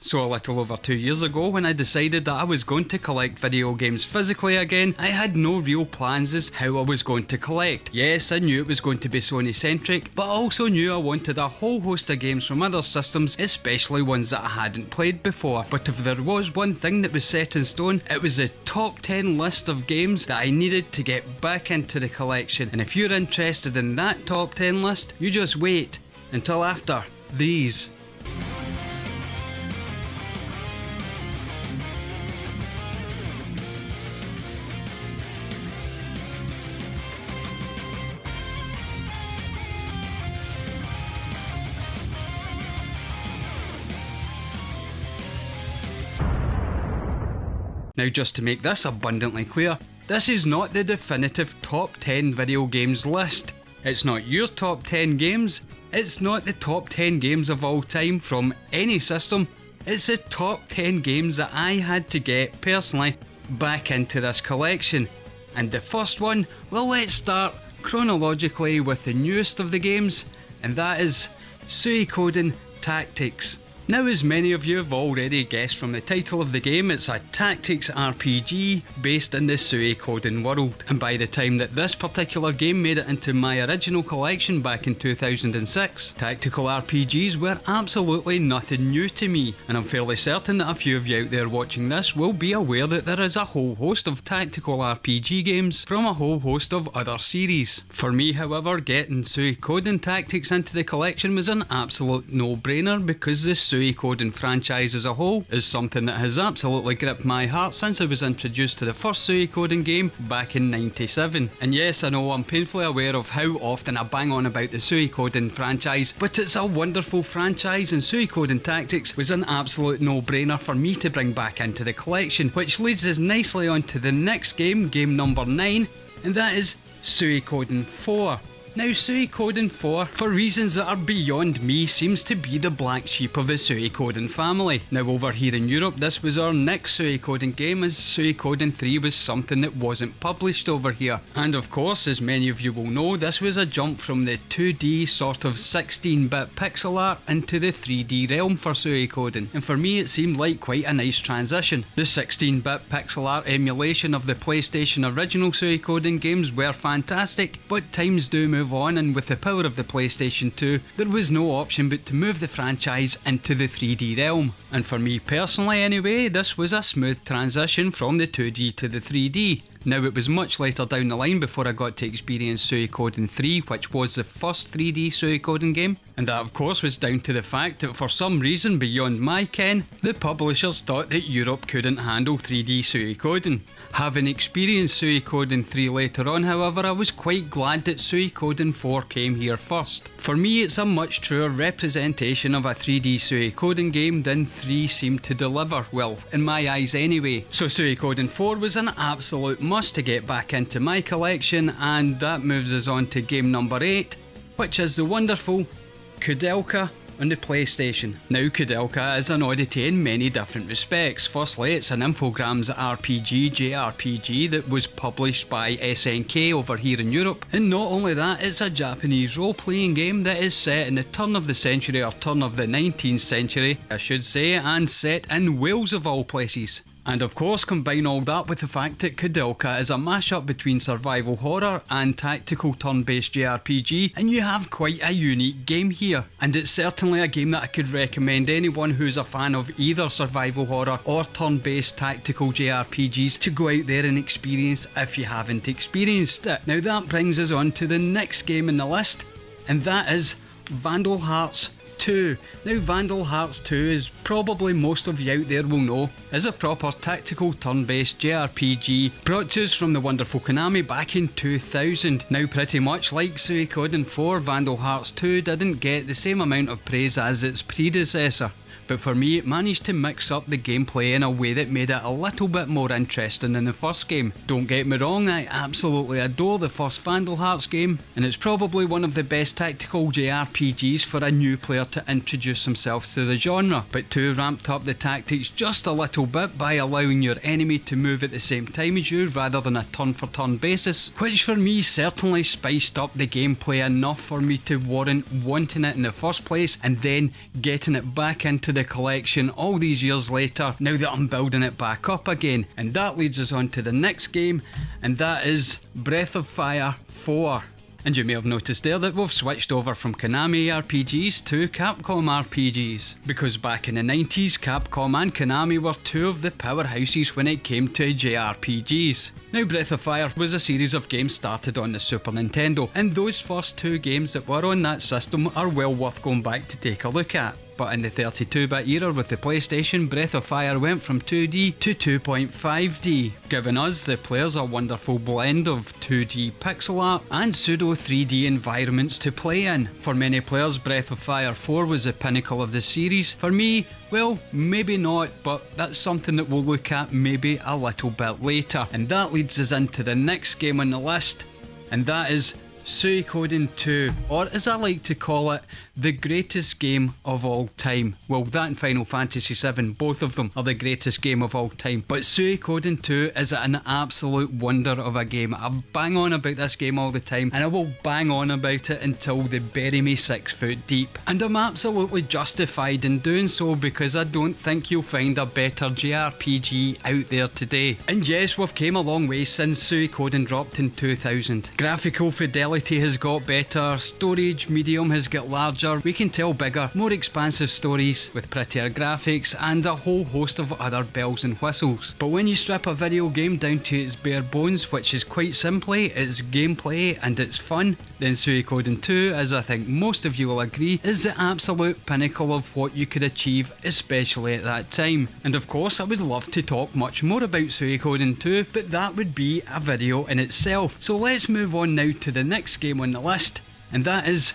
So a little over 2 years ago, when I decided that I was going to collect video games physically again, I had no real plans as how I was going to collect. Yes, I knew it was going to be Sony centric, but I also knew I wanted a whole host of games from other systems, especially ones that I hadn't played before. But if there was one thing that was set in stone, it was a top 10 list of games that I needed to get back into the collection. And if you're interested in that top 10 list, you just wait until after these. Now, just to make this abundantly clear, this is not the definitive top 10 video games list. It's not your top 10 games, it's not the top 10 games of all time from any system, it's the top 10 games that I had to get, personally, back into this collection. And the first one, well, let's start chronologically with the newest of the games, and that is Suicodin Tactics. Now, as many of you have already guessed from the title of the game, it's a tactics RPG based in the Suicodin world. And by the time that this particular game made it into my original collection back in 2006, tactical RPGs were absolutely nothing new to me. And I'm fairly certain that a few of you out there watching this will be aware that there is a whole host of tactical RPG games from a whole host of other series. For me, however, getting Suicodin Tactics into the collection was an absolute no-brainer because the Suicodin franchise as a whole is something that has absolutely gripped my heart since I was introduced to the first Suicodin game back in '97. And yes, I know I'm painfully aware of how often I bang on about the Suicodin franchise, but it's a wonderful franchise, and Suicodin Tactics was an absolute no-brainer for me to bring back into the collection, which leads us nicely on to the next game, game number 9, and that is Suicodin IV. Now, Suicodin IV, for reasons that are beyond me, seems to be the black sheep of the Suicodin family. Now, over here in Europe, this was our next Suicodin game, as Suicodin III was something that wasn't published over here. And of course, as many of you will know, this was a jump from the 2D sort of 16-bit pixel art into the 3D realm for Suicodin. And for me, it seemed like quite a nice transition. The 16-bit pixel art emulation of the PlayStation original Suicodin games were fantastic, but times do move on, and with the power of the PlayStation 2, there was no option but to move the franchise into the 3D realm. And for me personally anyway, this was a smooth transition from the 2D to the 3D. Now, it was much later down the line before I got to experience Suicodin 3, which was the first 3D Suicodin game, and that of course was down to the fact that for some reason beyond my ken, the publishers thought that Europe couldn't handle 3D Suicodin. Having experienced Suicodin 3 later on, however, I was quite glad that Suicodin 4 came here first. For me, it's a much truer representation of a 3D Suicodin game than 3 seemed to deliver, well, in my eyes anyway. So Suicodin 4 was an absolute must to get back into my collection, and that moves us on to game number 8, which is the wonderful Kadoka on the PlayStation. Now, Kadoka is an oddity in many different respects. Firstly, it's an Infogrames RPG, JRPG, that was published by SNK over here in Europe. And not only that, it's a Japanese role-playing game that is set in the turn of the century, or turn of the 19th century, I should say, and set in Wales of all places. And of course, combine all that with the fact that Kadoka is a mashup between survival horror and tactical turn-based JRPG, and you have quite a unique game here. And it's certainly a game that I could recommend anyone who's a fan of either survival horror or turn-based tactical JRPGs to go out there and experience if you haven't experienced it. Now, that brings us on to the next game in the list, and that is Vandal Hearts 2. Now, Vandal Hearts 2, is probably most of you out there will know, is a proper tactical turn-based JRPG brought to us from the wonderful Konami back in 2000. Now, pretty much like Suicodin 4, Vandal Hearts 2 didn't get the same amount of praise as its predecessor. But for me, it managed to mix up the gameplay in a way that made it a little bit more interesting than the first game. Don't get me wrong, I absolutely adore the first Vandal Hearts game, and it's probably one of the best tactical JRPGs for a new player to introduce themselves to the genre. But 2 ramped up the tactics just a little bit by allowing your enemy to move at the same time as you rather than a turn-for-turn basis, which for me certainly spiced up the gameplay enough for me to warrant wanting it in the first place and then getting it back into the the collection all these years later, now that I'm building it back up again. And that leads us on to the next game, and that is Breath of Fire 4. And you may have noticed there that we've switched over from Konami RPGs to Capcom RPGs, because back in the 90s, Capcom and Konami were two of the powerhouses when it came to JRPGs. Now, Breath of Fire was a series of games started on the Super Nintendo, and those first two games that were on that system are well worth going back to take a look at. But in the 32-bit era with the PlayStation, Breath of Fire went from 2D to 2.5D, giving us, the players, a wonderful blend of 2D pixel art and pseudo 3D environments to play in. For many players, Breath of Fire 4 was the pinnacle of the series. For me, well, maybe not, but that's something that we'll look at maybe a little bit later. And that leads us into the next game on the list, and that is Suicodin 2, or as I like to call it, the greatest game of all time. Well, that and Final Fantasy VII, both of them are the greatest game of all time. But Suicodin 2 is an absolute wonder of a game. I bang on about this game all the time, and I will bang on about it until they bury me 6 foot deep. And I'm absolutely justified in doing so, because I don't think you'll find a better JRPG out there today. And yes, we've came a long way since Suicodin dropped in 2000. Graphical fidelity has got better, storage medium has got larger, we can tell bigger, more expansive stories with prettier graphics and a whole host of other bells and whistles. But when you strip a video game down to its bare bones, which is quite simply its gameplay and its fun, then Suicodin 2, as I think most of you will agree, is the absolute pinnacle of what you could achieve, especially at that time. And of course I would love to talk much more about Suicodin 2, but that would be a video in itself. So let's move on now to the next game on the list, and that is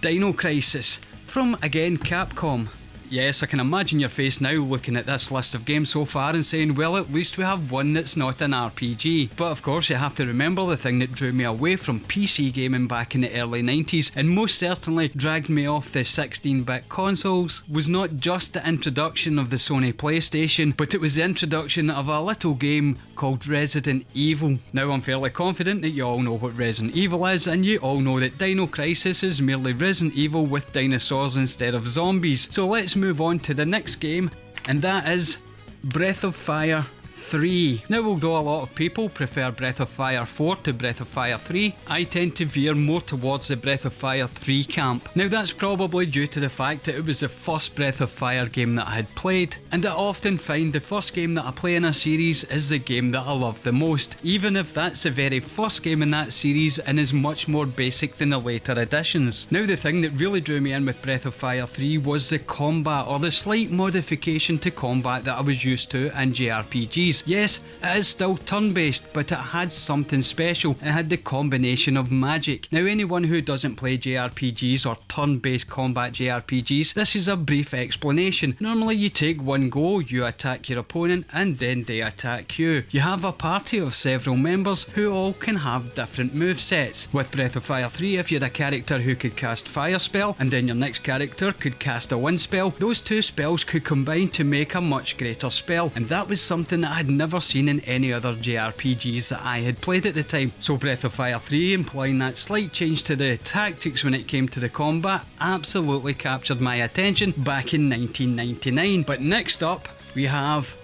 Dino Crisis from, again, Capcom. Yes, I can imagine your face now looking at this list of games so far and saying, well, at least we have one that's not an RPG. But of course you have to remember the thing that drew me away from PC gaming back in the early 90s, and most certainly dragged me off the 16-bit consoles, was not just the introduction of the Sony PlayStation, but it was the introduction of a little game called Resident Evil. Now, I'm fairly confident that you all know what Resident Evil is, and you all know that Dino Crisis is merely Resident Evil with dinosaurs instead of zombies. So let's move on to the next game, and that is Breath of Fire 3. Now, although a lot of people prefer Breath of Fire 4 to Breath of Fire 3, I tend to veer more towards the Breath of Fire 3 camp. Now, that's probably due to the fact that it was the first Breath of Fire game that I had played, and I often find the first game that I play in a series is the game that I love the most, even if that's the very first game in that series and is much more basic than the later additions. Now, the thing that really drew me in with Breath of Fire 3 was the combat, or the slight modification to combat that I was used to in JRPGs. Yes, it is still turn-based, but it had something special. It had the combination of magic. Now, anyone who doesn't play JRPGs or turn-based combat JRPGs, this is a brief explanation. Normally you take one go, you attack your opponent, and then they attack you. You have a party of several members who all can have different movesets. With Breath of Fire 3, if you had a character who could cast Fire Spell, and then your next character could cast a Wind Spell, those two spells could combine to make a much greater spell, and that was something that I had never seen in any other JRPGs that I had played at the time. So Breath of Fire 3, employing that slight change to the tactics when it came to the combat, absolutely captured my attention back in 1999. But next up we have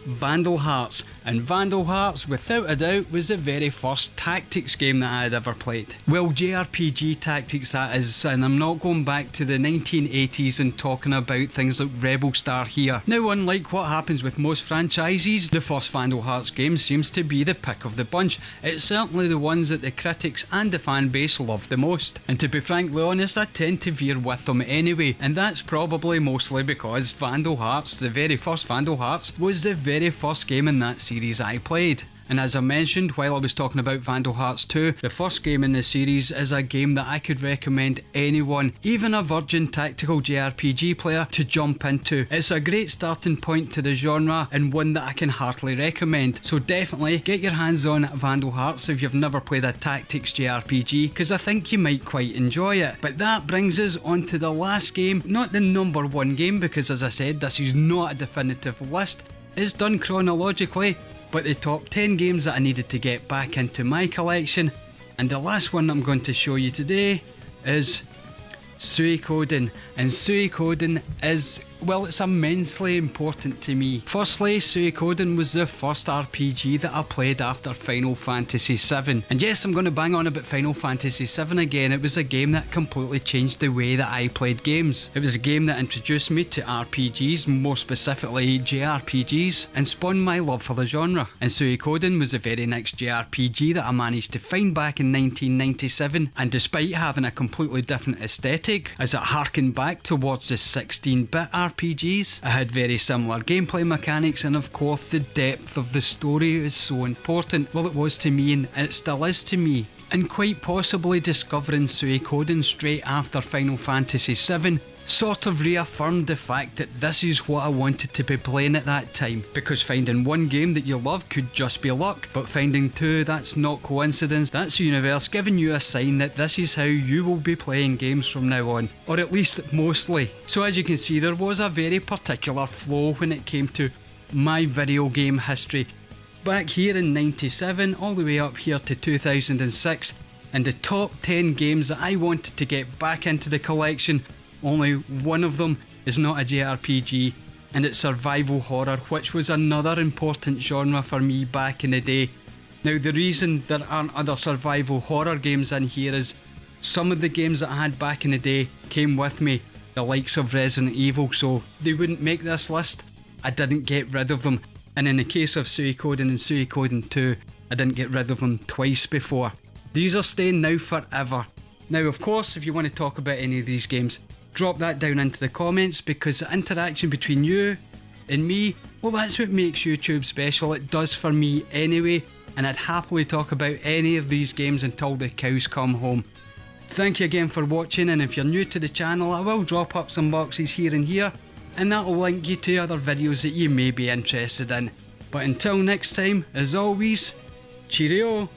Vandal Hearts, and Vandal Hearts, without a doubt, was the very first tactics game that I had ever played. Well, JRPG tactics that is, and I'm not going back to the 1980s and talking about things like Rebel Star here. Now, unlike what happens with most franchises, the first Vandal Hearts game seems to be the pick of the bunch. It's certainly the ones that the critics and the fan base love the most, and to be frankly honest, I tend to veer with them anyway, and that's probably mostly because Vandal Hearts, the very first Vandal Hearts, was the very first game in that series I played. And as I mentioned while I was talking about Vandal Hearts 2, the first game in the series is a game that I could recommend anyone, even a virgin tactical JRPG player, to jump into. It's a great starting point to the genre and one that I can heartily recommend. So definitely get your hands on Vandal Hearts if you've never played a tactics JRPG, because I think you might quite enjoy it. But that brings us on to the last game, not the number one game, because as I said, this is not a definitive list. It's done chronologically, but the top 10 games that I needed to get back into my collection. And the last one I'm going to show you today is Suicodin, and Suicodin is Well, it's immensely important to me. Firstly, Suicodin was the first RPG that I played after Final Fantasy VII. And yes, I'm going to bang on about Final Fantasy VII again. It was a game that completely changed the way that I played games. It was a game that introduced me to RPGs, more specifically JRPGs, and spawned my love for the genre. And Suicodin was the very next JRPG that I managed to find back in 1997, and despite having a completely different aesthetic, as it harkened back towards the 16-bit RPGs, it had very similar gameplay mechanics, and of course the depth of the story is so important. Well, it was to me, and it still is to me. And quite possibly discovering Suicodin straight after Final Fantasy VII sort of reaffirmed the fact that this is what I wanted to be playing at that time, because finding one game that you love could just be luck, but finding two, that's not coincidence, that's the universe giving you a sign that this is how you will be playing games from now on, or at least mostly. So as you can see, there was a very particular flow when it came to my video game history. Back here in 97 all the way up here to 2006, and the top 10 games that I wanted to get back into the collection, only one of them is not a JRPG, and it's survival horror, which was another important genre for me back in the day. Now, the reason there aren't other survival horror games in here is some of the games that I had back in the day came with me, the likes of Resident Evil, so they wouldn't make this list. I didn't get rid of them, and in the case of Suicodin and Suicodin II, I didn't get rid of them twice before. These are staying now forever. Now, of course, if you want to talk about any of these games, drop that down into the comments, because the interaction between you and me, well, that's what makes YouTube special. It does for me anyway, and I'd happily talk about any of these games until the cows come home. Thank you again for watching, and if you're new to the channel, I will drop up some boxes here and here, and that'll link you to other videos that you may be interested in. But until next time, as always, cheerio!